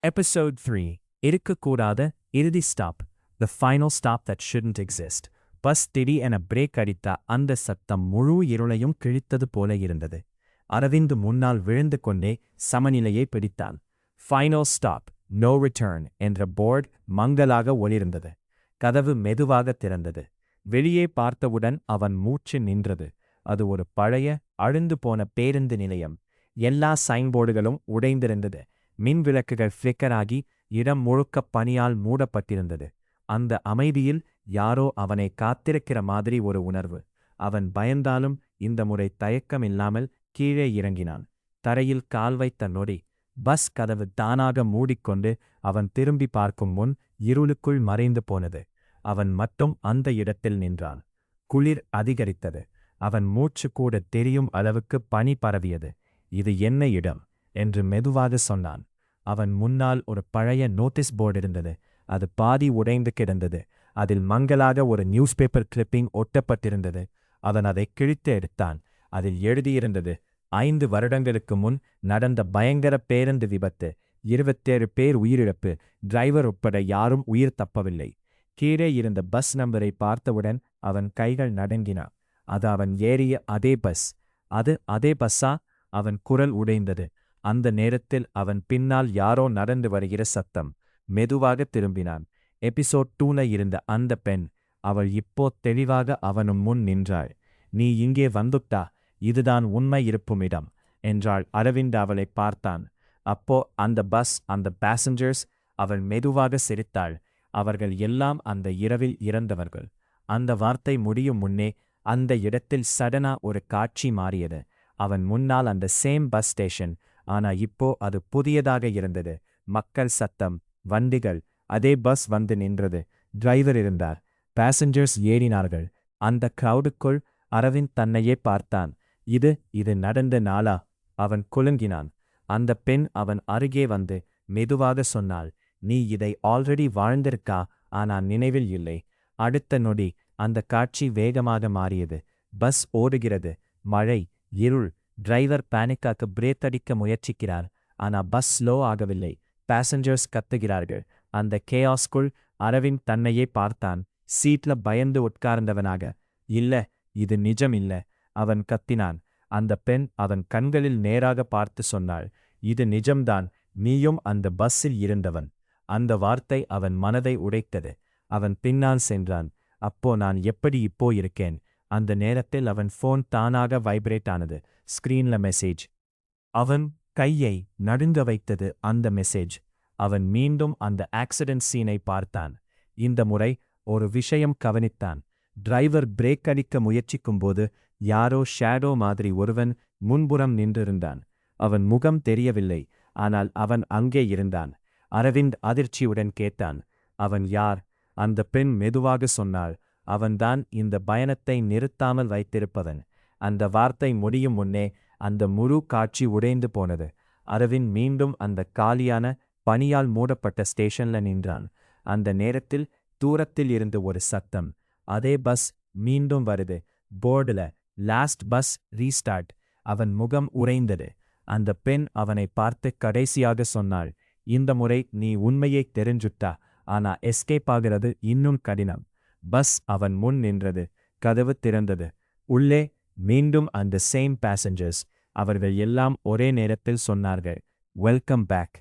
Episode 3 இருக்கக்கூடாத இறுதி stop The final stop that shouldn't exist. Bus திடீரென break அடித்த அந்த சத்தம் முழு இருளையும் கிழித்தது போல இருந்தது. அரவிந்த் முன்னால் விழுந்து கொண்டே சமநிலையை பிடித்தான். Final stop, no return என்ற போர்டு மங்கலாக ஒளிர்ந்தது. கதவு மெதுவாக திறந்தது. வெளியே பார்த்தவுடன் அவன் மூச்சு நின்றது. அது ஒரு பழைய அழுந்து போன பேருந்து நிலையம். எல்லா சைன்போர்டுகளும் உடைந்திருந்தது. மின் விளக்குகள் ஃபிளிக்கராகி இடம் முழுக்க பனியால் மூடப்பட்டிருந்தது. அந்த அமைதியில் யாரோ அவனை காத்திருக்கிற மாதிரி ஒரு உணர்வு. அவன் பயந்தாலும் இந்த முறை தயக்கமில்லாமல் கீழே இறங்கினான். தரையில் கால் வைத்த நொடி பஸ் கதவு தானாக மூடிக்கொண்டு அவன் திரும்பி பார்க்கும் முன் இருளுக்குள் மறைந்து போனது. அவன் மட்டும் அந்த இடத்தில் நின்றான். குளிர் அதிகரித்தது. அவன் மூச்சு கூட தெரியும் அளவுக்கு பனி பரவியது. இது என்ன இடம் என்று மெதுவாக சொன்னான். அவன் முன்னால் ஒரு பழைய நோட்டீஸ் போர்டு இருந்தது. அது பாதி உடைந்து கிடந்தது. அதில் மங்கலாக ஒரு நியூஸ் பேப்பர் கிளிப்பிங் ஒட்டப்பட்டிருந்தது. அவன் அதை கிழித்து எடுத்தான். அதில் எழுதியிருந்தது, 5 வருடங்களுக்கு முன் நடந்த பயங்கர பேருந்து விபத்து, 27 பேர் உயிரிழப்பு, டிரைவர் உட்பட யாரும் உயிர் தப்பவில்லை. கீழே இருந்த பஸ் நம்பரை பார்த்தவுடன் அவன் கைகள் நடுங்கின. அது அவன் ஏறிய அதே பஸ். அது அதே பஸ்ஸா? அவன் குரல் உடைந்தது. அந்த நேரத்தில் அவன் பின்னால் யாரோ நடந்து வருகிற சத்தம். மெதுவாக திரும்பினான். எபிசோட் 2ல இருந்த அந்த பெண். அவள் இப்போ தெளிவாக அவனும் முன் நின்றாள். நீ இங்கே வந்துட்டா, இதுதான் உண்மை இருக்கும் இடம் என்றாள். அரவிந்த் அவளை பார்த்தான். அப்போ அந்த பஸ், அந்த பேசஞ்சர்ஸ். அவள் மெதுவாக சிரித்தாள். அவர்கள் எல்லாம் அந்த இரவில் இறந்தவர்கள். அந்த வார்த்தை முடியும் முன்னே அந்த இடத்தில் சடனா ஒரு காட்சி மாறியது. அவன் முன்னால் அந்த சேம் பஸ் ஸ்டேஷன். ஆனா இப்போ அது புதியதாக இருந்தது. மக்கள் சத்தம், வண்டிகள். அதே பஸ் வந்து நின்றது. டிரைவர் இருந்தார். பேசஞ்சர்ஸ் ஏறினார்கள். அந்த கிரவுடுக்குள் அரவிந்த் தன்னையே பார்த்தான். இது நடந்த நாளா? அவன் குலுங்கினான். அந்த பெண் அவன் அருகே வந்து மெதுவாக சொன்னாள், நீ இதை ஆல்ரெடி வாழ்ந்திருக்கா, ஆனா நினைவில் இல்லை. அடுத்த நொடி அந்த காட்சி வேகமாக மாறியது. பஸ் ஓடுகிறது. மழை, இருள். டிரைவர் பேனிக்காக பிரேக் அடிக்க முயற்சிக்கிறார். ஆனா பஸ் ஸ்லோ ஆகவில்லை. பேசஞ்சர்ஸ் கத்துகிறார்கள். அந்த கேயாஸ்குள் அரவிந்த் தன்னையே பார்த்தான். சீட்ல பயந்து உட்கார்ந்தவனாக. இல்ல, இது நிஜம் இல்ல. அவன் கத்தினான். அந்த பெண் அவன் கண்களில் நேராக பார்த்து சொன்னாள், இது நிஜம்தான், நீயும் அந்த பஸ்ஸில் இருந்தவன். அந்த வார்த்தை அவன் மனதை உடைத்தது. அவன் பின்னால் சென்றான். அப்போ நான் எப்படி இப்போ இருக்கேன்? அந்த நேரத்தில் அவன் ஃபோன் தானாக வைப்ரேட் ஆனது. ஸ்கிரீன்ல மெசேஜ். அவன் கையை நடுங்க வைத்தது அந்த மெசேஜ். அவன் மீண்டும் அந்த ஆக்சிடென்ட் சீனை பார்த்தான். இந்த முறை ஒரு விஷயம் கவனித்தான். டிரைவர் பிரேக் அடிக்க முயற்சிக்கும்போது யாரோ ஷேடோ மாதிரி ஒருவன் முன்புறம் நின்றிருந்தான். அவன் முகம் தெரியவில்லை, ஆனால் அவன் அங்கே இருந்தான். அரவிந்த் அதிர்ச்சியுடன் கேட்டான், அவன் யார்? அந்த பெண் மெதுவாக சொன்னாள், அவன்தான் இந்த பயணத்தை நிறுத்தாமல் வைத்திருப்பவன். அந்த வார்த்தை முடியும் முன்னே அந்த முழு காட்சி உடைந்து போனது. அரவிந்த் மீண்டும் அந்த காலியான பனியால் மூடப்பட்ட ஸ்டேஷன்ல நின்றான். அந்த நேரத்தில் தூரத்தில் இருந்து ஒரு சத்தம். அதே பஸ் மீண்டும் வருது. போர்டுல லாஸ்ட் பஸ் ரீஸ்டார்ட். அவன் முகம் உறைந்தது. அந்த பெண் அவனை பார்த்து கடைசியாக சொன்னாள், இந்த முறை நீ உண்மையை தெரிஞ்சுட்டா, ஆனா எஸ்கேப் ஆகிறது இன்னும் கடினம். பஸ் அவன் முன் நின்றது. கதவு திறந்தது. உள்ளே மீண்டும் அந்த சேம் பேசஞ்சர்ஸ். அவர்கள் எல்லாம் ஒரே நேரத்தில் சொன்னார்கள், வெல்கம் பேக்.